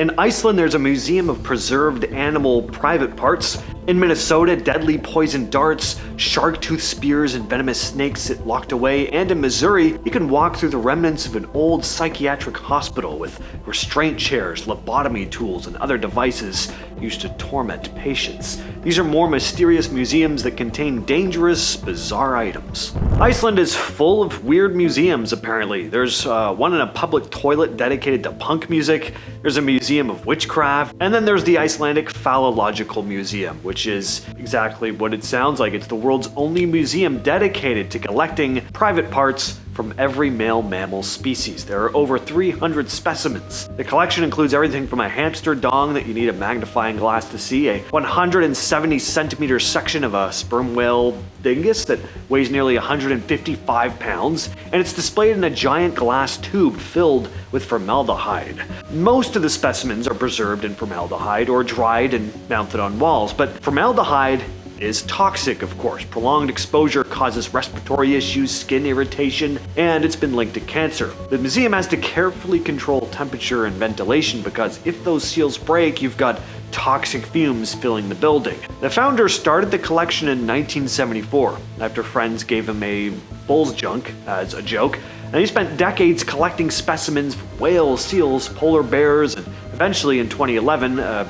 In Iceland, there's a museum of preserved animal private parts. In Minnesota, deadly poison darts, shark-tooth spears, and venomous snakes sit locked away. And in Missouri, you can walk through the remnants of an old psychiatric hospital with restraint chairs, lobotomy tools, and other devices used to torment patients. These are more mysterious museums that contain dangerous, bizarre items. Iceland is full of weird museums, apparently. There's one in a public toilet dedicated to punk music. There's a museum of witchcraft. And then there's the Icelandic Phallological Museum, which is exactly what it sounds like. It's the world's only museum dedicated to collecting private parts from every male mammal species. There are over 300 specimens. The collection includes everything from a hamster dong that you need a magnifying glass to see, a 170 centimeter section of a sperm whale dingus that weighs nearly 155 pounds, and it's displayed in a giant glass tube filled with formaldehyde. Most of the specimens are preserved in formaldehyde or dried and mounted on walls, but formaldehyde is toxic, of course. Prolonged exposure causes respiratory issues, skin irritation, and it's been linked to cancer. The museum has to carefully control temperature and ventilation because if those seals break, you've got toxic fumes filling the building. The founder started the collection in 1974 after friends gave him a bull's junk as a joke, and he spent decades collecting specimens from whales, seals, polar bears, and eventually in 2011, a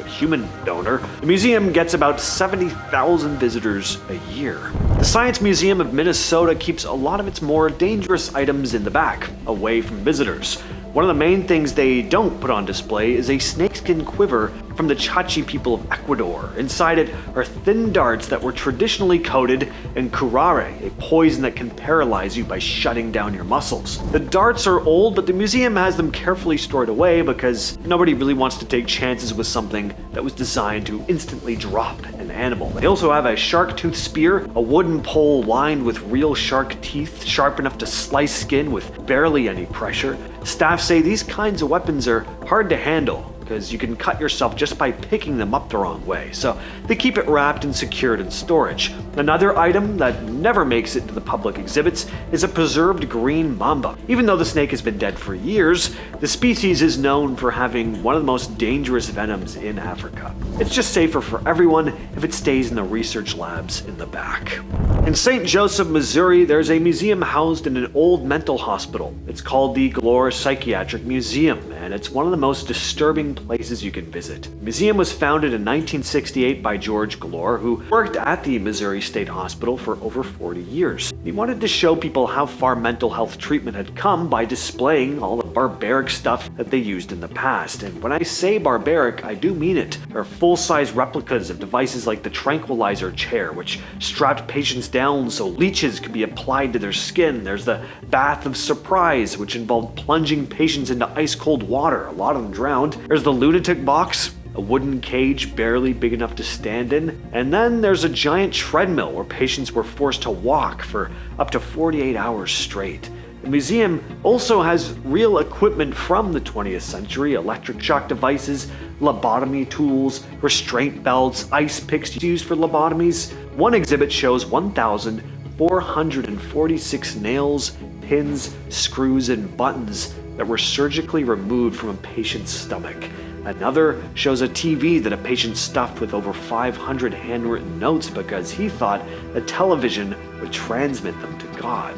human donor. The museum gets about 70,000 visitors a year. The Science Museum of Minnesota keeps a lot of its more dangerous items in the back, away from visitors. One of the main things they don't put on display is a snakeskin quiver from the Chachi people of Ecuador. Inside it are thin darts that were traditionally coated in curare, a poison that can paralyze you by shutting down your muscles. The darts are old, but the museum has them carefully stored away because nobody really wants to take chances with something that was designed to instantly drop an animal. They also have a shark tooth spear, a wooden pole lined with real shark teeth, sharp enough to slice skin with barely any pressure. Staff say these kinds of weapons are hard to handle because you can cut yourself just by picking them up the wrong way, so they keep it wrapped and secured in storage. Another item that never makes it to the public exhibits is a preserved green mamba. Even though the snake has been dead for years, the species is known for having one of the most dangerous venoms in Africa. It's just safer for everyone if it stays in the research labs in the back. In St. Joseph, Missouri, there's a museum housed in an old mental hospital. It's called the Glore Psychiatric Museum, and it's one of the most disturbing places you can visit. The museum was founded in 1968 by George Glore, who worked at the Missouri State Hospital for over 40 years. He wanted to show people how far mental health treatment had come by displaying all the barbaric stuff that they used in the past. And when I say barbaric, I do mean it. There are full-size replicas of devices like the tranquilizer chair, which strapped patients down so leeches could be applied to their skin. There's the bath of surprise, which involved plunging patients into ice-cold water. A lot of them drowned. There's the lunatic box, a wooden cage barely big enough to stand in. And then there's a giant treadmill where patients were forced to walk for up to 48 hours straight. The museum also has real equipment from the 20th century, electric shock devices, lobotomy tools, restraint belts, ice picks used for lobotomies. One exhibit shows 1,446 nails, pins, screws, and buttons that were surgically removed from a patient's stomach. Another shows a TV that a patient stuffed with over 500 handwritten notes because he thought a television would transmit them to God.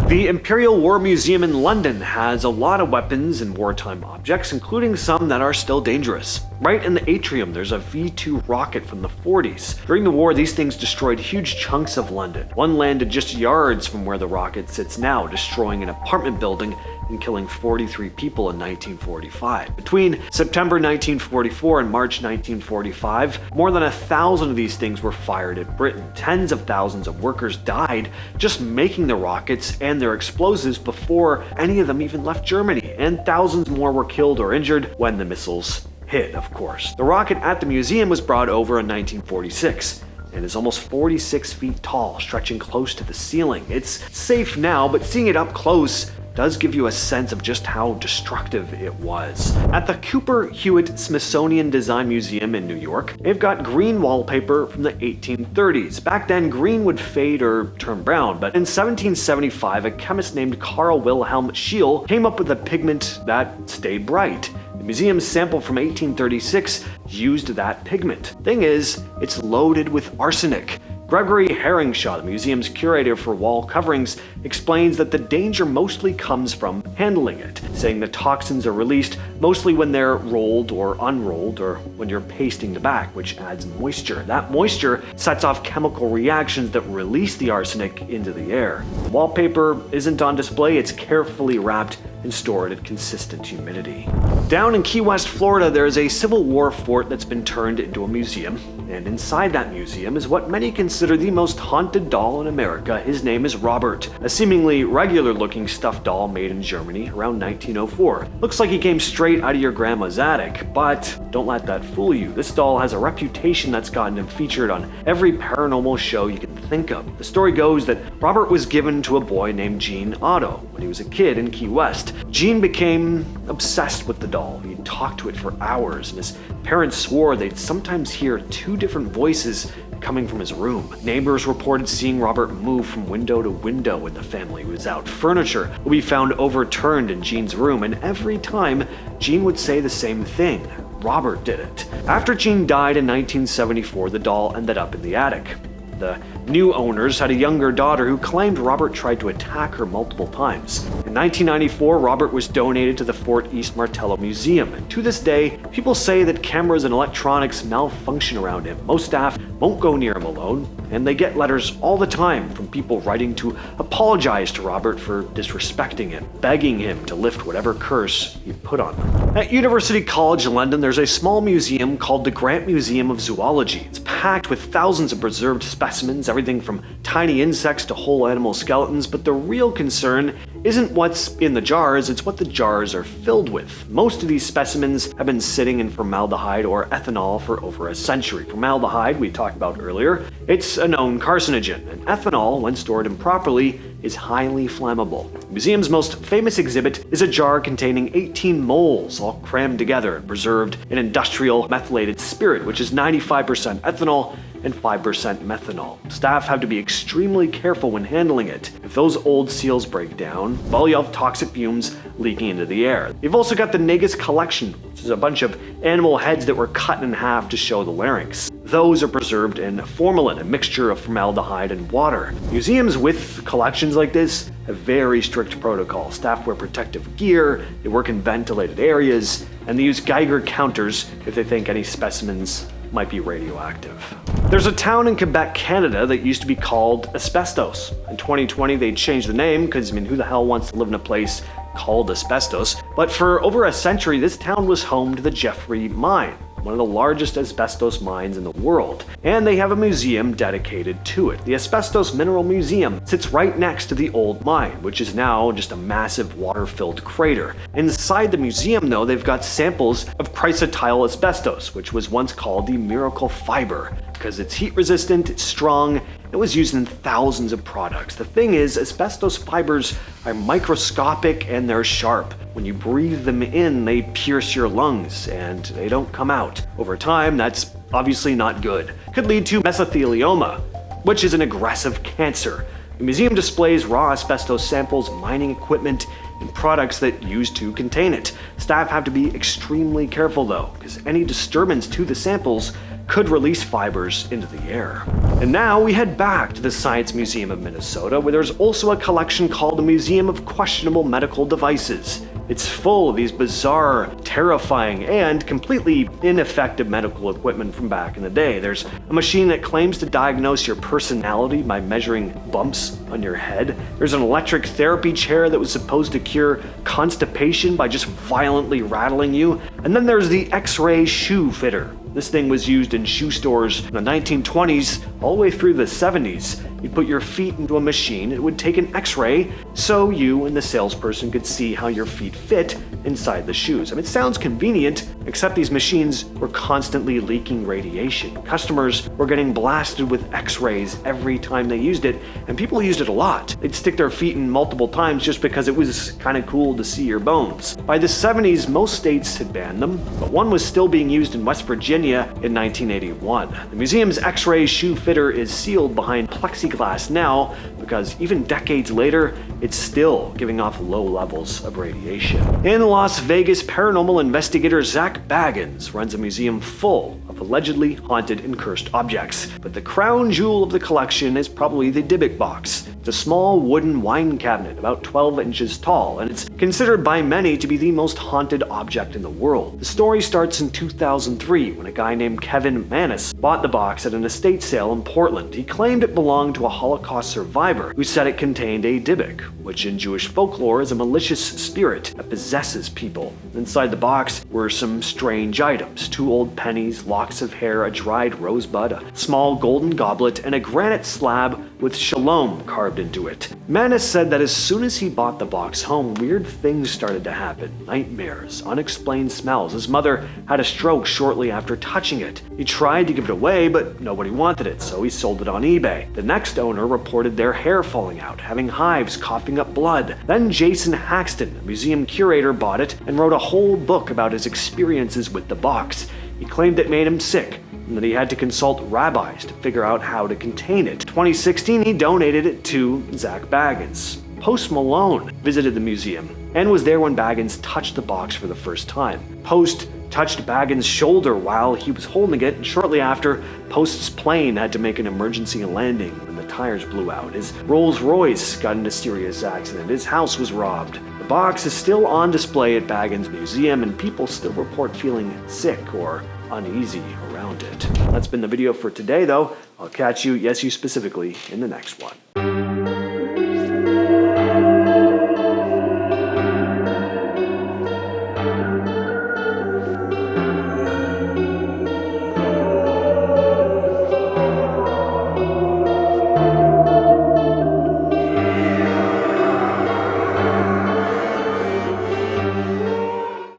The Imperial War Museum in London has a lot of weapons and wartime objects, including some that are still dangerous. Right in the atrium, there's a V-2 rocket from the 40s. During the war, these things destroyed huge chunks of London. One landed just yards from where the rocket sits now, destroying an apartment building and killing 43 people in 1945. Between September 1944 and March 1945, more than 1,000 of these things were fired at Britain. Tens of thousands of workers died just making the rockets and their explosives before any of them even left Germany, and thousands more were killed or injured when the missiles hit, of course. The rocket at the museum was brought over in 1946. And is almost 46 feet tall, stretching close to the ceiling. It's safe now, but seeing it up close does give you a sense of just how destructive it was. At the Cooper Hewitt Smithsonian Design Museum in New York, they've got green wallpaper from the 1830s. Back then, green would fade or turn brown, but in 1775, a chemist named Carl Wilhelm Scheele came up with a pigment that stayed bright. The museum's sample from 1836 used that pigment. Thing is, it's loaded with arsenic. Gregory Herringshaw, the museum's curator for wall coverings, explains that the danger mostly comes from handling it, saying the toxins are released mostly when they're rolled or unrolled or when you're pasting the back, which adds moisture. That moisture sets off chemical reactions that release the arsenic into the air. The wallpaper isn't on display, it's carefully wrapped and stored at consistent humidity. Down in Key West, Florida, there is a Civil War fort that's been turned into a museum, and inside that museum is what many consider the most haunted doll in America. His name is Robert, a seemingly regular-looking stuffed doll made in Germany around 1904. Looks like he came straight out of your grandma's attic, but don't let that fool you. This doll has a reputation that's gotten him featured on every paranormal show you can think of. The story goes that Robert was given to a boy named Gene Otto when he was a kid in Key West. Gene became obsessed with the doll. He'd talk to it for hours, and his parents swore they'd sometimes hear two different voices coming from his room. Neighbors reported seeing Robert move from window to window when the family was out. Furniture would be found overturned in Gene's room, and every time, Gene would say the same thing. Robert did it. After Gene died in 1974, the doll ended up in the attic. The new owners had a younger daughter who claimed Robert tried to attack her multiple times. In 1994, Robert was donated to the Fort East Martello Museum, and to this day, people say that cameras and electronics malfunction around him. Most staff won't go near him alone, and they get letters all the time from people writing to apologize to Robert for disrespecting him, begging him to lift whatever curse he put on them. At University College London, there's a small museum called the Grant Museum of Zoology. It's packed with thousands of preserved specimens, everything from tiny insects to whole animal skeletons, but the real concern isn't what's in the jars, it's what the jars are filled with. Most of these specimens have been sitting in formaldehyde or ethanol for over a century. Formaldehyde, we talked about earlier, it's a known carcinogen, and ethanol, when stored improperly, is highly flammable. The museum's most famous exhibit is a jar containing 18 moles, all crammed together and preserved in industrial methylated spirit, which is 95% ethanol and 5% methanol. Staff have to be extremely careful when handling it. If those old seals break down, well, you'll have toxic fumes leaking into the air. You've also got the Negus collection, which is a bunch of animal heads that were cut in half to show the larynx. Those are preserved in formalin, a mixture of formaldehyde and water. Museums with collections like this have very strict protocols. Staff wear protective gear, they work in ventilated areas, and they use Geiger counters if they think any specimens might be radioactive. There's a town in Quebec, Canada that used to be called Asbestos. In 2020, they changed the name because, who the hell wants to live in a place called Asbestos? But for over a century, this town was home to the Jeffrey Mine, one of the largest asbestos mines in the world, and they have a museum dedicated to it. The Asbestos Mineral Museum sits right next to the old mine, which is now just a massive water-filled crater. Inside the museum, though, they've got samples of chrysotile asbestos, which was once called the miracle fiber, because it's heat-resistant, it's strong, it was used in thousands of products. The thing is, asbestos fibers are microscopic and they're sharp. When you breathe them in, they pierce your lungs and they don't come out. Over time, that's obviously not good. Could lead to mesothelioma, which is an aggressive cancer. The museum displays raw asbestos samples, mining equipment, and products that used to contain it. Staff have to be extremely careful though, because any disturbance to the samples could release fibers into the air. And now we head back to the Science Museum of Minnesota, where there's also a collection called the Museum of Questionable Medical Devices. It's full of these bizarre, terrifying, and completely ineffective medical equipment from back in the day. There's a machine that claims to diagnose your personality by measuring bumps on your head. There's an electric therapy chair that was supposed to cure constipation by just violently rattling you. And then there's the X-ray shoe fitter. This thing was used in shoe stores in the 1920s all the way through the 70s. You'd put your feet into a machine, it would take an x-ray so you and the salesperson could see how your feet fit inside the shoes. It sounds convenient, except these machines were constantly leaking radiation. Customers were getting blasted with x-rays every time they used it, and people used it a lot. They'd stick their feet in multiple times just because it was kind of cool to see your bones. By the 70s, most states had banned them, but one was still being used in West Virginia Pennsylvania in 1981. The museum's X-ray shoe fitter is sealed behind plexiglass now because even decades later, it's still giving off low levels of radiation. In Las Vegas, paranormal investigator Zach Bagans runs a museum full of allegedly haunted and cursed objects. But the crown jewel of the collection is probably the Dybbuk box. It's a small wooden wine cabinet about 12 inches tall, and it's considered by many to be the most haunted object in the world. The story starts in 2003 when a guy named Kevin Manis bought the box at an estate sale in Portland. He claimed it belonged to a Holocaust survivor who said it contained a Dybbuk, which in Jewish folklore is a malicious spirit that possesses people. Inside the box were some strange items: 2 old pennies, locks of hair, a dried rosebud, a small golden goblet, and a granite slab with shalom carved into it. Manis said that as soon as he bought the box home, weird things started to happen. Nightmares, unexplained smells. His mother had a stroke shortly after touching it. He tried to give it away, but nobody wanted it, so he sold it on eBay. The next owner reported their hair falling out, having hives, coughing up blood. Then Jason Haxton, a museum curator, bought it and wrote a whole book about his experiences with the box. He claimed it made him sick, and that he had to consult rabbis to figure out how to contain it. In 2016, he donated it to Zach Bagans. Post Malone visited the museum and was there when Bagans touched the box for the first time. Post touched Bagans' shoulder while he was holding it, and shortly after, Post's plane had to make an emergency landing when the tires blew out. His Rolls-Royce got in a serious accident. His house was robbed. The box is still on display at Bagans Museum, and people still report feeling sick or uneasy around it. That's been the video for today, though. I'll catch you, yes you specifically, in the next one.